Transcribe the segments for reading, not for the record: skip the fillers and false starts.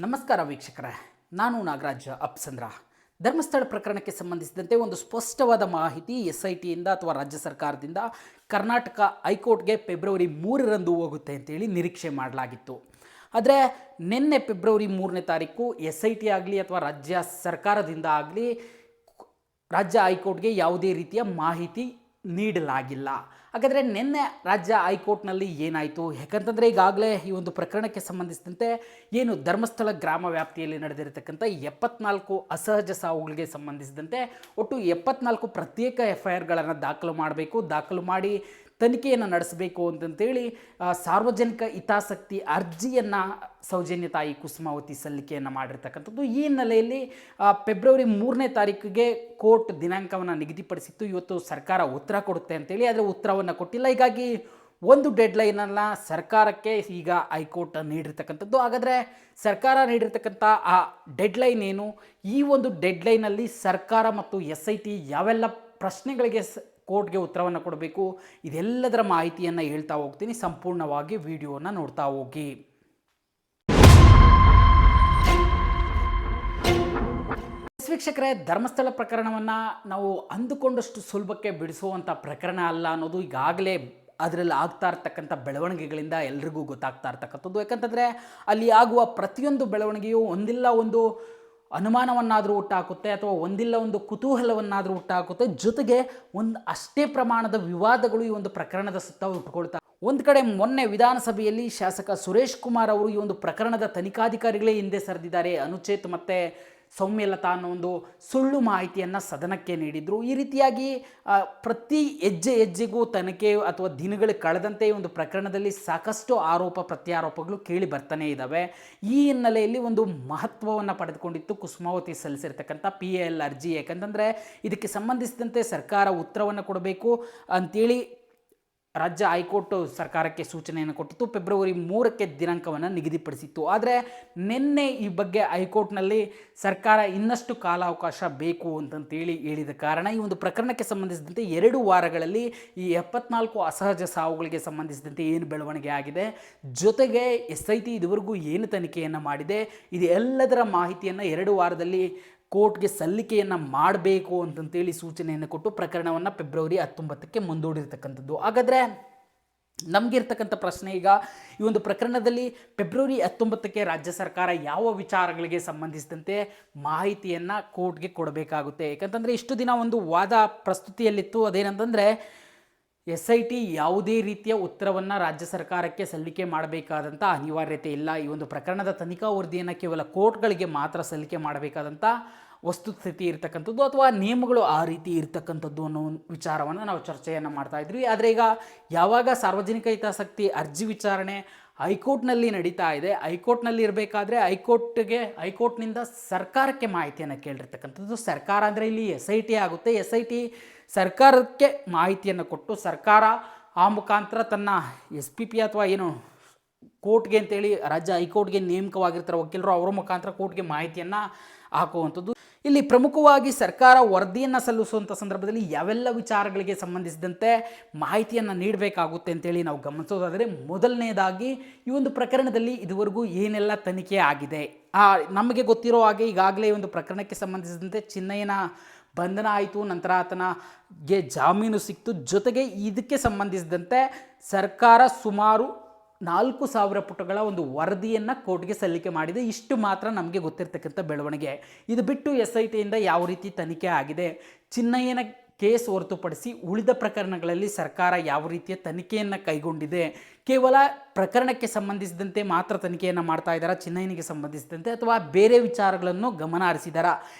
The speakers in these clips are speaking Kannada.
ನಮಸ್ಕಾರ ವೀಕ್ಷಕರೇ, ನಾನು ನಾಗರಾಜ್ ಅಪ್ಸಂದ್ರ. ಧರ್ಮಸ್ಥಳ ಪ್ರಕರಣಕ್ಕೆ ಸಂಬಂಧಿಸಿದಂತೆ ಒಂದು ಸ್ಪಷ್ಟವಾದ ಮಾಹಿತಿ SITಯಿಂದ ಅಥವಾ ರಾಜ್ಯ ಸರ್ಕಾರದಿಂದ ಕರ್ನಾಟಕ ಹೈಕೋರ್ಟ್ಗೆ ಫೆಬ್ರವರಿ 3ರಂದು ಹೋಗುತ್ತೆ ಅಂತೇಳಿ ನಿರೀಕ್ಷೆ ಮಾಡಲಾಗಿತ್ತು. ಆದರೆ ನಿನ್ನೆ ಫೆಬ್ರವರಿ 3ನೇ ತಾರೀಕು SIT ಆಗಲಿ ಅಥವಾ ರಾಜ್ಯ ಸರ್ಕಾರದಿಂದ ಆಗಲಿ ರಾಜ್ಯ ಹೈಕೋರ್ಟ್ಗೆ ಯಾವುದೇ ರೀತಿಯ ಮಾಹಿತಿ ನೀಡಲಾಗಿಲ್ಲ. ಹಾಗಾದರೆ ನಿನ್ನೆ ರಾಜ್ಯ ಹೈಕೋರ್ಟ್ನಲ್ಲಿ ಏನಾಯಿತು? ಯಾಕಂತಂದರೆ ಈಗಾಗಲೇ ಈ ಒಂದು ಪ್ರಕರಣಕ್ಕೆ ಸಂಬಂಧಿಸಿದಂತೆ ಏನು ಧರ್ಮಸ್ಥಳ ಗ್ರಾಮ ವ್ಯಾಪ್ತಿಯಲ್ಲಿ ನಡೆದಿರತಕ್ಕಂಥ 74 ಅಸಹಜ ಸಾವುಗಳಿಗೆ ಸಂಬಂಧಿಸಿದಂತೆ ಒಟ್ಟು 74 ಪ್ರತ್ಯೇಕ FIRಗಳನ್ನು ದಾಖಲು ಮಾಡಿ ತನಿಖೆಯನ್ನು ನಡೆಸಬೇಕು ಅಂತಂತೇಳಿ ಸಾರ್ವಜನಿಕ ಹಿತಾಸಕ್ತಿ ಅರ್ಜಿಯನ್ನು ಸೌಜನ್ಯ ತಾಯಿ ಕುಸುಮಾವತಿ ಸಲ್ಲಿಕೆಯನ್ನು ಮಾಡಿರ್ತಕ್ಕಂಥದ್ದು. ಈ ಹಿನ್ನೆಲೆಯಲ್ಲಿ ಫೆಬ್ರವರಿ 3ನೇ ತಾರೀಕಿಗೆ ಕೋರ್ಟ್ ದಿನಾಂಕವನ್ನು ನಿಗದಿಪಡಿಸಿತ್ತು. ಇವತ್ತು ಸರ್ಕಾರ ಉತ್ತರ ಕೊಡುತ್ತೆ ಅಂತೇಳಿ, ಆದರೆ ಉತ್ತರವನ್ನು ಕೊಟ್ಟಿಲ್ಲ. ಹೀಗಾಗಿ ಒಂದು ಡೆಡ್ಲೈನನ್ನು ಸರ್ಕಾರಕ್ಕೆ ಈಗ ಹೈಕೋರ್ಟ್ ನೀಡಿರ್ತಕ್ಕಂಥದ್ದು. ಹಾಗಾದರೆ ಸರ್ಕಾರ ನೀಡಿರ್ತಕ್ಕಂಥ ಆ ಡೆಡ್ಲೈನ್ ಏನು? ಈ ಒಂದು ಡೆಡ್ಲೈನಲ್ಲಿ ಸರ್ಕಾರ ಮತ್ತು SIT ಯಾವೆಲ್ಲ ಪ್ರಶ್ನೆಗಳಿಗೆ ಕೋರ್ಟ್ಗೆ ಉತ್ತರವನ್ನು ಕೊಡಬೇಕು, ಇದೆಲ್ಲದರ ಮಾಹಿತಿಯನ್ನು ಹೇಳ್ತಾ ಹೋಗ್ತೀನಿ. ಸಂಪೂರ್ಣವಾಗಿ ವಿಡಿಯೋನ ನೋಡ್ತಾ ಹೋಗಿ. ವೀಕ್ಷಕರೇ, ಧರ್ಮಸ್ಥಳ ಪ್ರಕರಣವನ್ನು ನಾವು ಅಂದುಕೊಂಡಷ್ಟು ಸುಲಭಕ್ಕೆ ಬಿಡಿಸುವಂಥ ಪ್ರಕರಣ ಅಲ್ಲ ಅನ್ನೋದು ಈಗಾಗಲೇ ಅದರಲ್ಲಿ ಆಗ್ತಾ ಇರ್ತಕ್ಕಂಥ ಬೆಳವಣಿಗೆಗಳಿಂದ ಎಲ್ರಿಗೂ ಗೊತ್ತಾಗ್ತಾ ಇರ್ತಕ್ಕಂಥದ್ದು. ಯಾಕಂತಂದರೆ ಅಲ್ಲಿ ಆಗುವ ಪ್ರತಿಯೊಂದು ಬೆಳವಣಿಗೆಯು ಒಂದಿಲ್ಲ ಒಂದು ಅನುಮಾನವನ್ನಾದರೂ ಹುಟ್ಟಾಕುತ್ತೆ ಅಥವಾ ಒಂದಿಲ್ಲ ಒಂದು ಕುತೂಹಲವನ್ನಾದರೂ ಹುಟ್ಟಾಕುತ್ತೆ. ಜೊತೆಗೆ ಅಷ್ಟೇ ಪ್ರಮಾಣದ ವಿವಾದಗಳು ಈ ಒಂದು ಪ್ರಕರಣದ ಸುತ್ತ ಹುಟ್ಟುಕೊಳ್ತಾ. ಒಂದು ಕಡೆ ಮೊನ್ನೆ ವಿಧಾನಸಭೆಯಲ್ಲಿ ಶಾಸಕ ಸುರೇಶ್ ಕುಮಾರ್ ಅವರು ಈ ಒಂದು ಪ್ರಕರಣದ ತನಿಖಾಧಿಕಾರಿಗಳೇ ಹಿಂದೆ ಸರಿದಿದ್ದಾರೆ, ಅನುಚೇತ್ ಮತ್ತು ಸೌಮ್ಯಲತಾ ಅನ್ನೋ ಒಂದು ಸುಳ್ಳು ಮಾಹಿತಿಯನ್ನು ಸದನಕ್ಕೆ ನೀಡಿದರು. ಈ ರೀತಿಯಾಗಿ ಪ್ರತಿ ಹೆಜ್ಜೆಗೂ ತನಿಖೆ ಅಥವಾ ದಿನಗಳು ಕಳೆದಂತೆ ಈ ಒಂದು ಪ್ರಕರಣದಲ್ಲಿ ಸಾಕಷ್ಟು ಆರೋಪ ಪ್ರತ್ಯಾರೋಪಗಳು ಕೇಳಿ ಬರ್ತಾನೆ ಇದ್ದಾವೆ. ಈ ಹಿನ್ನೆಲೆಯಲ್ಲಿ ಒಂದು ಮಹತ್ವವನ್ನು ಪಡೆದುಕೊಂಡಿತ್ತು ಕುಸುಮಾವತಿ ಸಲ್ಲಿಸಿರ್ತಕ್ಕಂಥ PAL ಅರ್ಜಿ. ಯಾಕಂತಂದರೆ ಇದಕ್ಕೆ ಸಂಬಂಧಿಸಿದಂತೆ ಸರ್ಕಾರ ಉತ್ತರವನ್ನು ಕೊಡಬೇಕು ಅಂತೇಳಿ ರಾಜ್ಯ ಹೈಕೋರ್ಟ್ ಸರ್ಕಾರಕ್ಕೆ ಸೂಚನೆಯನ್ನು ಕೊಟ್ಟಿತ್ತು. ಫೆಬ್ರವರಿ 3ಕ್ಕೆ ದಿನಾಂಕವನ್ನು ನಿಗದಿಪಡಿಸಿತ್ತು. ಆದರೆ ನಿನ್ನೆ ಈ ಬಗ್ಗೆ ಹೈಕೋರ್ಟ್ನಲ್ಲಿ ಸರ್ಕಾರ ಇನ್ನಷ್ಟು ಕಾಲಾವಕಾಶ ಬೇಕು ಅಂತಂತೇಳಿ ಹೇಳಿದ ಕಾರಣ ಈ ಒಂದು ಪ್ರಕರಣಕ್ಕೆ ಸಂಬಂಧಿಸಿದಂತೆ 2 ವಾರಗಳಲ್ಲಿ ಈ 74 ಅಸಹಜ ಸಾವುಗಳಿಗೆ ಸಂಬಂಧಿಸಿದಂತೆ ಏನು ಬೆಳವಣಿಗೆ ಆಗಿದೆ, ಜೊತೆಗೆ SIT ಇದುವರೆಗೂ ಏನು ತನಿಖೆಯನ್ನು ಮಾಡಿದೆ, ಇದು ಎಲ್ಲದರ ಮಾಹಿತಿಯನ್ನು 2 ವಾರದಲ್ಲಿ ಕೋರ್ಟ್ಗೆ ಸಲ್ಲಿಕೆಯನ್ನು ಮಾಡಬೇಕು ಅಂತಂತೇಳಿ ಸೂಚನೆಯನ್ನು ಕೊಟ್ಟು ಪ್ರಕರಣವನ್ನು ಫೆಬ್ರವರಿ 19ಕ್ಕೆ ಮುಂದೂಡಿರ್ತಕ್ಕಂಥದ್ದು. ಹಾಗಾದರೆ ನಮಗಿರ್ತಕ್ಕಂಥ ಪ್ರಶ್ನೆ ಈಗ ಈ ಒಂದು ಪ್ರಕರಣದಲ್ಲಿ ಫೆಬ್ರವರಿ 19ಕ್ಕೆ ರಾಜ್ಯ ಸರ್ಕಾರ ಯಾವ ವಿಚಾರಗಳಿಗೆ ಸಂಬಂಧಿಸಿದಂತೆ ಮಾಹಿತಿಯನ್ನು ಕೋರ್ಟ್ಗೆ ಕೊಡಬೇಕಾಗುತ್ತೆ? ಯಾಕಂತಂದರೆ ಇಷ್ಟು ದಿನ ಒಂದು ವಾದ ಪ್ರಸ್ತುತಿಯಲ್ಲಿತ್ತು. ಅದೇನಂತಂದರೆ SIT ಯಾವುದೇ ರೀತಿಯ ಉತ್ತರವನ್ನು ರಾಜ್ಯ ಸರ್ಕಾರಕ್ಕೆ ಸಲ್ಲಿಕೆ ಮಾಡಬೇಕಾದಂಥ ಅನಿವಾರ್ಯತೆ ಇಲ್ಲ. ಈ ಒಂದು ಪ್ರಕರಣದ ತನಿಖಾ ವರದಿಯನ್ನು ಕೇವಲ ಕೋರ್ಟ್ಗಳಿಗೆ ಮಾತ್ರ ಸಲ್ಲಿಕೆ ಮಾಡಬೇಕಾದಂಥ ವಸ್ತುಸ್ಥಿತಿ ಇರತಕ್ಕಂಥದ್ದು ಅಥವಾ ನಿಯಮಗಳು ಆ ರೀತಿ ಇರತಕ್ಕಂಥದ್ದು ಅನ್ನೋ ವಿಚಾರವನ್ನು ನಾವು ಚರ್ಚೆಯನ್ನು ಮಾಡ್ತಾಯಿದ್ವಿ. ಆದರೆ ಈಗ ಯಾವಾಗ ಸಾರ್ವಜನಿಕ ಹಿತಾಸಕ್ತಿ ಅರ್ಜಿ ವಿಚಾರಣೆ ಹೈಕೋರ್ಟ್ನಲ್ಲಿ ನಡೀತಾ ಇದೆ, ಹೈಕೋರ್ಟ್ನಲ್ಲಿ ಇರಬೇಕಾದ್ರೆ ಹೈಕೋರ್ಟ್ನಿಂದ ಸರ್ಕಾರಕ್ಕೆ ಮಾಹಿತಿಯನ್ನು ಕೇಳಿರ್ತಕ್ಕಂಥದ್ದು. ಸರ್ಕಾರ ಅಂದರೆ ಇಲ್ಲಿ SIT ಆಗುತ್ತೆ. SIT ಸರ್ಕಾರಕ್ಕೆ ಮಾಹಿತಿಯನ್ನು ಕೊಟ್ಟು ಸರ್ಕಾರ ಆ ಮುಖಾಂತರ ತನ್ನ SPP ಅಥವಾ ಏನು ಕೋರ್ಟ್ಗೆ ಅಂತೇಳಿ ರಾಜ್ಯ ಹೈಕೋರ್ಟ್ಗೆ ನೇಮಕವಾಗಿರ್ತಾರೆ ವಕೀಲರು, ಅವರ ಮುಖಾಂತರ ಕೋರ್ಟ್ಗೆ ಮಾಹಿತಿಯನ್ನು ಹಾಕುವಂಥದ್ದು. ಇಲ್ಲಿ ಪ್ರಮುಖವಾಗಿ ಸರ್ಕಾರ ವರದಿಯನ್ನು ಸಲ್ಲಿಸುವಂಥ ಸಂದರ್ಭದಲ್ಲಿ ಯಾವೆಲ್ಲ ವಿಚಾರಗಳಿಗೆ ಸಂಬಂಧಿಸಿದಂತೆ ಮಾಹಿತಿಯನ್ನು ನೀಡಬೇಕಾಗುತ್ತೆ ಅಂತೇಳಿ ನಾವು ಗಮನಿಸೋದಾದರೆ, ಮೊದಲನೇದಾಗಿ ಈ ಒಂದು ಪ್ರಕರಣದಲ್ಲಿ ಇದುವರೆಗೂ ಏನೆಲ್ಲ ತನಿಖೆ ಆಗಿದೆ. ನಮಗೆ ಗೊತ್ತಿರೋ ಹಾಗೆ ಈಗಾಗಲೇ ಈ ಒಂದು ಪ್ರಕರಣಕ್ಕೆ ಸಂಬಂಧಿಸಿದಂತೆ ಚಿನ್ನಯ್ಯನ ಬಂಧನ ಆಯಿತು, ನಂತರ ಆತನಿಗೆ ಜಾಮೀನು ಸಿಕ್ತು. ಜೊತೆಗೆ ಇದಕ್ಕೆ ಸಂಬಂಧಿಸಿದಂತೆ ಸರ್ಕಾರ ಸುಮಾರು 4000 ಪುಟಗಳ ಒಂದು ವರದಿಯನ್ನು ಕೋರ್ಟ್ಗೆ ಸಲ್ಲಿಕೆ ಮಾಡಿದೆ. ಇಷ್ಟು ಮಾತ್ರ ನಮಗೆ ಗೊತ್ತಿರತಕ್ಕಂಥ ಬೆಳವಣಿಗೆ. ಇದು ಬಿಟ್ಟು SITಯಿಂದ ಯಾವ ರೀತಿ ತನಿಖೆ ಆಗಿದೆ, ಚಿನ್ನಯ್ಯನ ಕೇಸ್ ಹೊರತುಪಡಿಸಿ ಉಳಿದ ಪ್ರಕರಣಗಳಲ್ಲಿ ಸರ್ಕಾರ ಯಾವ ರೀತಿಯ ತನಿಖೆಯನ್ನು ಕೈಗೊಂಡಿದೆ, ಕೇವಲ ಪ್ರಕರಣಕ್ಕೆ ಸಂಬಂಧಿಸಿದಂತೆ ಮಾತ್ರ ತನಿಖೆಯನ್ನು ಮಾಡ್ತಾ ಇದ್ದಾರಾ, ಚಿನ್ನಯ್ಯನಿಗೆ ಸಂಬಂಧಿಸಿದಂತೆ ಅಥವಾ ಬೇರೆ ವಿಚಾರಗಳನ್ನು ಗಮನ ಹರಿಸಿದಾರಾ,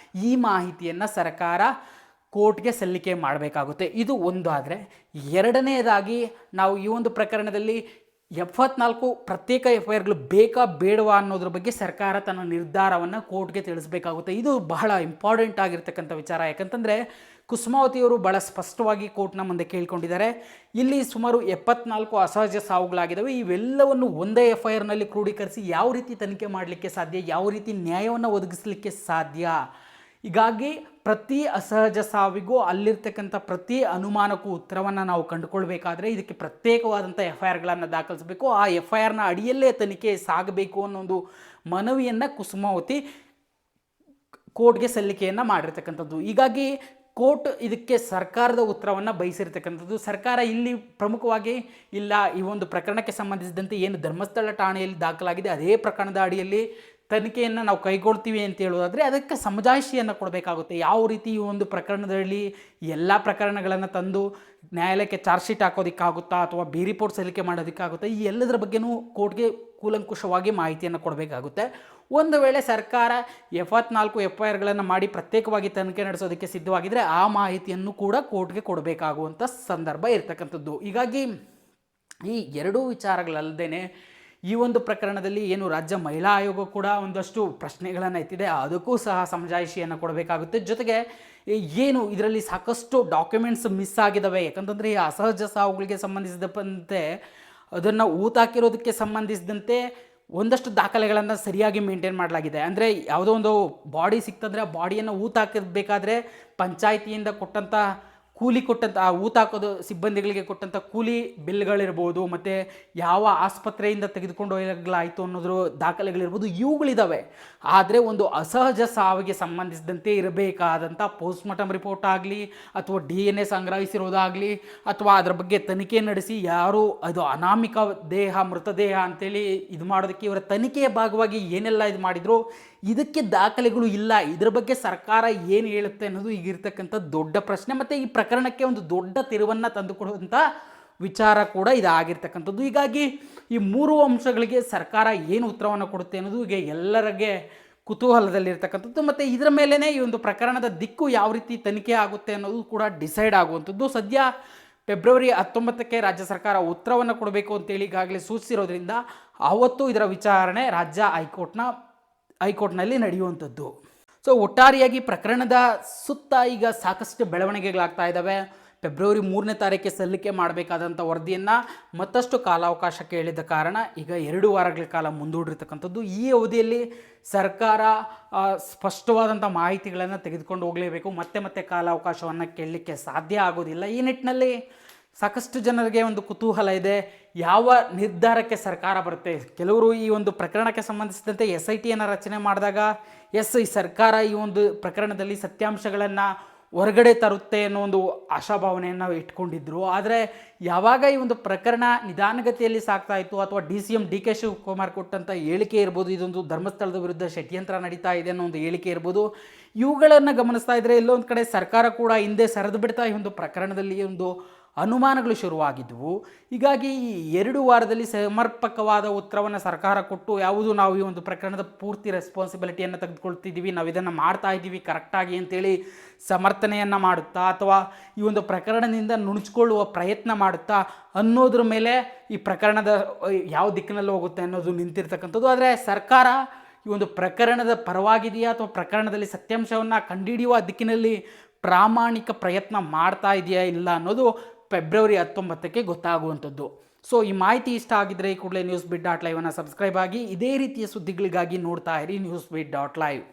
ಈ ಮಾಹಿತಿಯನ್ನು ಸರ್ಕಾರ ಕೋರ್ಟ್ಗೆ ಸಲ್ಲಿಕೆ ಮಾಡಬೇಕಾಗುತ್ತೆ. ಇದು ಒಂದು. ಆದರೆ ಎರಡನೆಯದಾಗಿ ನಾವು ಈ ಒಂದು ಪ್ರಕರಣದಲ್ಲಿ 74 ಪ್ರತ್ಯೇಕ FIRಗಳು ಬೇಕಾ ಬೇಡವಾ ಅನ್ನೋದ್ರ ಬಗ್ಗೆ ಸರ್ಕಾರ ತನ್ನ ನಿರ್ಧಾರವನ್ನು ಕೋರ್ಟ್ಗೆ ತಿಳಿಸಬೇಕಾಗುತ್ತೆ. ಇದು ಬಹಳ ಇಂಪಾರ್ಟೆಂಟ್ ಆಗಿರ್ತಕ್ಕಂಥ ವಿಚಾರ. ಯಾಕಂತಂದರೆ ಕುಸುಮಾವತಿಯವರು ಭಾಳ ಸ್ಪಷ್ಟವಾಗಿ ಕೋರ್ಟ್ನ ಮುಂದೆ ಕೇಳಿಕೊಂಡಿದ್ದಾರೆ. ಇಲ್ಲಿ ಸುಮಾರು 74 ಅಸಹಜ ಸಾವುಗಳಾಗಿದ್ದಾವೆ. ಇವೆಲ್ಲವನ್ನು ಒಂದೇ FIRನಲ್ಲಿ ಕ್ರೋಢೀಕರಿಸಿ ಯಾವ ರೀತಿ ತನಿಖೆ ಮಾಡಲಿಕ್ಕೆ ಸಾಧ್ಯ, ಯಾವ ರೀತಿ ನ್ಯಾಯವನ್ನು ಒದಗಿಸಲಿಕ್ಕೆ ಸಾಧ್ಯ, ಹೀಗಾಗಿ ಪ್ರತಿ ಅಸಹಜ ಸಾವಿಗೂ ಅಲ್ಲಿರ್ತಕ್ಕಂಥ ಪ್ರತಿ ಅನುಮಾನಕ್ಕೂ ಉತ್ತರವನ್ನು ನಾವು ಕಂಡುಕೊಳ್ಬೇಕಾದ್ರೆ ಇದಕ್ಕೆ ಪ್ರತ್ಯೇಕವಾದಂಥ FIRಗಳನ್ನು ದಾಖಲಿಸಬೇಕು. ಆ FIRನ ಅಡಿಯಲ್ಲೇ ತನಿಖೆ ಸಾಗಬೇಕು ಅನ್ನೋ ಒಂದು ಮನವಿಯನ್ನು ಕುಸುಮಾವತಿ ಕೋರ್ಟ್ಗೆ ಸಲ್ಲಿಕೆಯನ್ನು ಮಾಡಿರ್ತಕ್ಕಂಥದ್ದು. ಹೀಗಾಗಿ ಕೋರ್ಟ್ ಇದಕ್ಕೆ ಸರ್ಕಾರದ ಉತ್ತರವನ್ನು ಬಯಸಿರ್ತಕ್ಕಂಥದ್ದು. ಸರ್ಕಾರ ಇಲ್ಲಿ ಪ್ರಮುಖವಾಗಿ ಇಲ್ಲ, ಈ ಒಂದು ಪ್ರಕರಣಕ್ಕೆ ಸಂಬಂಧಿಸಿದಂತೆ ಏನು ಧರ್ಮಸ್ಥಳ ಠಾಣೆಯಲ್ಲಿ ದಾಖಲಾಗಿದೆ ಅದೇ ಪ್ರಕರಣದ ಅಡಿಯಲ್ಲಿ ತನಿಖೆಯನ್ನು ನಾವು ಕೈಗೊಳ್ತೀವಿ ಅಂತ ಹೇಳೋದಾದರೆ ಅದಕ್ಕೆ ಸಮಜಾಯಿಷಿಯನ್ನು ಕೊಡಬೇಕಾಗುತ್ತೆ. ಯಾವ ರೀತಿ ಈ ಒಂದು ಪ್ರಕರಣದಲ್ಲಿ ಎಲ್ಲ ಪ್ರಕರಣಗಳನ್ನು ತಂದು ನ್ಯಾಯಾಲಯಕ್ಕೆ ಚಾರ್ಜ್ ಶೀಟ್ ಹಾಕೋದಕ್ಕಾಗುತ್ತಾ ಅಥವಾ ಬಿ ರಿಪೋರ್ಟ್ ಸಲ್ಲಿಕೆ ಮಾಡೋದಕ್ಕಾಗುತ್ತಾ, ಈ ಎಲ್ಲದರ ಬಗ್ಗೆನೂ ಕೋರ್ಟ್ಗೆ ಕೂಲಂಕುಷವಾಗಿ ಮಾಹಿತಿಯನ್ನು ಕೊಡಬೇಕಾಗುತ್ತೆ. ಒಂದು ವೇಳೆ ಸರ್ಕಾರ 74 FIRಗಳನ್ನು ಮಾಡಿ ಪ್ರತ್ಯೇಕವಾಗಿ ತನಿಖೆ ನಡೆಸೋದಕ್ಕೆ ಸಿದ್ಧವಾಗಿದ್ದರೆ ಆ ಮಾಹಿತಿಯನ್ನು ಕೂಡ ಕೋರ್ಟ್ಗೆ ಕೊಡಬೇಕಾಗುವಂಥ ಸಂದರ್ಭ ಇರತಕ್ಕಂಥದ್ದು. ಹೀಗಾಗಿ ಈ ಎರಡೂ ವಿಚಾರಗಳಲ್ಲದೇ ಈ ಒಂದು ಪ್ರಕರಣದಲ್ಲಿ ಏನು ರಾಜ್ಯ ಮಹಿಳಾ ಆಯೋಗ ಕೂಡ ಒಂದಷ್ಟು ಪ್ರಶ್ನೆಗಳನ್ನು ಎತ್ತಿದೆ, ಅದಕ್ಕೂ ಸಹ ಸಮಜಾಯಿಷಿಯನ್ನು ಕೊಡಬೇಕಾಗುತ್ತೆ. ಜೊತೆಗೆ ಏನು ಇದರಲ್ಲಿ ಸಾಕಷ್ಟು ಡಾಕ್ಯುಮೆಂಟ್ಸ್ ಮಿಸ್ ಆಗಿದ್ದಾವೆ, ಯಾಕಂತಂದರೆ ಈ ಅಸಹಜ ಸಾವುಗಳಿಗೆ ಸಂಬಂಧಿಸಿದಂತೆ ಅದನ್ನು ಊತಾಕಿರೋದಕ್ಕೆ ಸಂಬಂಧಿಸಿದಂತೆ ಒಂದಷ್ಟು ದಾಖಲೆಗಳನ್ನು ಸರಿಯಾಗಿ ಮೇಂಟೈನ್ ಮಾಡಲಾಗಿದೆ. ಅಂದರೆ ಯಾವುದೋ ಒಂದು ಬಾಡಿ ಸಿಕ್ತಂದರೆ ಆ ಬಾಡಿಯನ್ನು ಊತಾಕಬೇಕಾದ್ರೆ ಪಂಚಾಯಿತಿಯಿಂದ ಕೊಟ್ಟಂಥ ಕೂಲಿ ಕೊಟ್ಟಂಥ ಆ ಊತಾಕೋದು ಸಿಬ್ಬಂದಿಗಳಿಗೆ ಕೊಟ್ಟಂಥ ಕೂಲಿ ಬಿಲ್ಗಳಿರ್ಬೋದು, ಮತ್ತು ಯಾವ ಆಸ್ಪತ್ರೆಯಿಂದ ತೆಗೆದುಕೊಂಡು ಹೋಗಲಾಯಿತು ಅನ್ನೋದ್ರ ದಾಖಲೆಗಳಿರ್ಬೋದು, ಇವುಗಳಿದ್ದಾವೆ. ಆದರೆ ಒಂದು ಅಸಹಜ ಸಾವಿಗೆ ಸಂಬಂಧಿಸಿದಂತೆ ಇರಬೇಕಾದಂಥ ಪೋಸ್ಟ್ಮಾರ್ಟಮ್ ರಿಪೋರ್ಟ್ ಆಗಲಿ ಅಥವಾ DNA ಸಂಗ್ರಹಿಸಿರೋದಾಗಲಿ ಅಥವಾ ಅದರ ಬಗ್ಗೆ ತನಿಖೆ ನಡೆಸಿ ಯಾರು ಅದು ಅನಾಮಿಕ ದೇಹ ಮೃತದೇಹ ಅಂತೇಳಿ ಇದು ಮಾಡೋದಕ್ಕೆ ಇವರ ತನಿಖೆಯ ಭಾಗವಾಗಿ ಏನೆಲ್ಲ ಇದು ಮಾಡಿದ್ರು, ಇದಕ್ಕೆ ದಾಖಲೆಗಳು ಇಲ್ಲ. ಇದರ ಬಗ್ಗೆ ಸರ್ಕಾರ ಏನು ಹೇಳುತ್ತೆ ಅನ್ನೋದು ಈಗಿರ್ತಕ್ಕಂಥ ದೊಡ್ಡ ಪ್ರಶ್ನೆ, ಮತ್ತು ಈ ಪ್ರಕರಣಕ್ಕೆ ಒಂದು ದೊಡ್ಡ ತಿರುವನ್ನು ತಂದುಕೊಡುವಂಥ ವಿಚಾರ ಕೂಡ ಇದಾಗಿರ್ತಕ್ಕಂಥದ್ದು. ಹೀಗಾಗಿ ಈ 3 ಅಂಶಗಳಿಗೆ ಸರ್ಕಾರ ಏನು ಉತ್ತರವನ್ನು ಕೊಡುತ್ತೆ ಅನ್ನೋದು ಈಗ ಎಲ್ಲರಿಗೆ ಕುತೂಹಲದಲ್ಲಿರ್ತಕ್ಕಂಥದ್ದು. ಮತ್ತು ಇದರ ಮೇಲೇ ಈ ಒಂದು ಪ್ರಕರಣದ ದಿಕ್ಕು ಯಾವ ರೀತಿ ತನಿಖೆ ಆಗುತ್ತೆ ಅನ್ನೋದು ಕೂಡ ಡಿಸೈಡ್ ಆಗುವಂಥದ್ದು. ಸದ್ಯ ಫೆಬ್ರವರಿ 19ಕ್ಕೆ ರಾಜ್ಯ ಸರ್ಕಾರ ಉತ್ತರವನ್ನು ಕೊಡಬೇಕು ಅಂತೇಳಿ ಈಗಾಗಲೇ ಸೂಚಿಸಿರೋದ್ರಿಂದ ಆವತ್ತು ಇದರ ವಿಚಾರಣೆ ರಾಜ್ಯ ಹೈಕೋರ್ಟ್ನಲ್ಲಿ ನಡೆಯುವಂಥದ್ದು. ಸೊ ಒಟ್ಟಾರೆಯಾಗಿ ಪ್ರಕರಣದ ಸುತ್ತ ಈಗ ಸಾಕಷ್ಟು ಬೆಳವಣಿಗೆಗಳಾಗ್ತಾ ಇದ್ದಾವೆ. ಫೆಬ್ರವರಿ 3ನೇ ತಾರೀಕಿಗೆ ಸಲ್ಲಿಕೆ ಮಾಡಬೇಕಾದಂಥ ವರದಿಯನ್ನು ಮತ್ತಷ್ಟು ಕಾಲಾವಕಾಶ ಕೇಳಿದ ಕಾರಣ ಈಗ 2 ವಾರಗಳ ಕಾಲ ಮುಂದೂಡಿರ್ತಕ್ಕಂಥದ್ದು. ಈ ಅವಧಿಯಲ್ಲಿ ಸರ್ಕಾರ ಸ್ಪಷ್ಟವಾದಂಥ ಮಾಹಿತಿಗಳನ್ನು ತೆಗೆದುಕೊಂಡು ಹೋಗಲೇಬೇಕು. ಮತ್ತೆ ಕಾಲಾವಕಾಶವನ್ನು ಕೇಳಲಿಕ್ಕೆ ಸಾಧ್ಯ ಆಗೋದಿಲ್ಲ. ಈ ನಿಟ್ಟಿನಲ್ಲಿ ಸಾಕಷ್ಟು ಜನರಿಗೆ ಒಂದು ಕುತೂಹಲ ಇದೆ, ಯಾವ ನಿರ್ಧಾರಕ್ಕೆ ಸರ್ಕಾರ ಬರುತ್ತೆ. ಕೆಲವರು ಈ ಒಂದು ಪ್ರಕರಣಕ್ಕೆ ಸಂಬಂಧಿಸಿದಂತೆ SITಯನ್ನು ರಚನೆ ಮಾಡಿದಾಗ ಈ ಸರ್ಕಾರ ಈ ಒಂದು ಪ್ರಕರಣದಲ್ಲಿ ಸತ್ಯಾಂಶಗಳನ್ನು ಹೊರಗಡೆ ತರುತ್ತೆ ಅನ್ನೋ ಒಂದು ಆಶಾಭಾವನೆಯನ್ನು ಇಟ್ಕೊಂಡಿದ್ರು. ಆದರೆ ಯಾವಾಗ ಈ ಒಂದು ಪ್ರಕರಣ ನಿಧಾನಗತಿಯಲ್ಲಿ ಸಾಗ್ತಾ ಇತ್ತು ಅಥವಾ DCM DK ಶಿವಕುಮಾರ್ ಕೊಟ್ಟಂಥ ಹೇಳಿಕೆ ಇರ್ಬೋದು, ಇದೊಂದು ಧರ್ಮಸ್ಥಳದ ವಿರುದ್ಧ ಷಡ್ಯಂತ್ರ ನಡೀತಾ ಇದೆ ಅನ್ನೋ ಒಂದು ಹೇಳಿಕೆ ಇರ್ಬೋದು, ಇವುಗಳನ್ನು ಗಮನಿಸ್ತಾ ಇದ್ದರೆ ಎಲ್ಲೊಂದು ಕಡೆ ಸರ್ಕಾರ ಕೂಡ ಹಿಂದೆ ಸರಿದು ಬಿಡ್ತಾ ಈ ಒಂದು ಪ್ರಕರಣದಲ್ಲಿ ಒಂದು ಅನುಮಾನಗಳು ಶುರುವಾಗಿದ್ದವು. ಹೀಗಾಗಿ ಈ 2 ವಾರದಲ್ಲಿ ಸಮರ್ಪಕವಾದ ಉತ್ತರವನ್ನು ಸರ್ಕಾರ ಕೊಟ್ಟು ಯಾವುದು ನಾವು ಈ ಒಂದು ಪ್ರಕರಣದ ಪೂರ್ತಿ ರೆಸ್ಪಾನ್ಸಿಬಿಲಿಟಿಯನ್ನು ತೆಗೆದುಕೊಳ್ತಿದ್ದೀವಿ, ನಾವು ಇದನ್ನು ಮಾಡ್ತಾ ಇದ್ದೀವಿ ಕರೆಕ್ಟಾಗಿ ಅಂತೇಳಿ ಸಮರ್ಥನೆಯನ್ನು ಮಾಡುತ್ತಾ ಅಥವಾ ಈ ಒಂದು ಪ್ರಕರಣದಿಂದ ನುಣುಚಿಕೊಳ್ಳುವ ಪ್ರಯತ್ನ ಮಾಡುತ್ತಾ ಅನ್ನೋದ್ರ ಮೇಲೆ ಈ ಪ್ರಕರಣದ ಯಾವ ದಿಕ್ಕಿನಲ್ಲಿ ಹೋಗುತ್ತೆ ಅನ್ನೋದು ನಿಂತಿರ್ತಕ್ಕಂಥದ್ದು. ಆದರೆ ಸರ್ಕಾರ ಈ ಒಂದು ಪ್ರಕರಣದ ಪರವಾಗಿದೆಯಾ ಅಥವಾ ಪ್ರಕರಣದಲ್ಲಿ ಸತ್ಯಾಂಶವನ್ನು ಕಂಡುಹಿಡಿಯುವ ದಿಕ್ಕಿನಲ್ಲಿ ಪ್ರಾಮಾಣಿಕ ಪ್ರಯತ್ನ ಮಾಡ್ತಾ ಇದೆಯಾ ಇಲ್ಲ ಅನ್ನೋದು ಫೆಬ್ರವರಿ 19ಕ್ಕೆ ಗೊತ್ತಾಗುವಂಥದ್ದು. ಸೊ ಈ ಮಾಹಿತಿ ಇಷ್ಟ ಆಗಿದ್ದರೆ ಈ ಕೂಡಲೇ ನ್ಯೂಸ್ ಬೀಟ್ .live ಅನ್ನು ಸಬ್ಸ್ಕ್ರೈಬ್ ಆಗಿ ಇದೇ ರೀತಿಯ ಸುದ್ದಿಗಳಿಗಾಗಿ ನೋಡ್ತಾ ಇರಿ ನ್ಯೂಸ್ ಬೀಟ್ .live.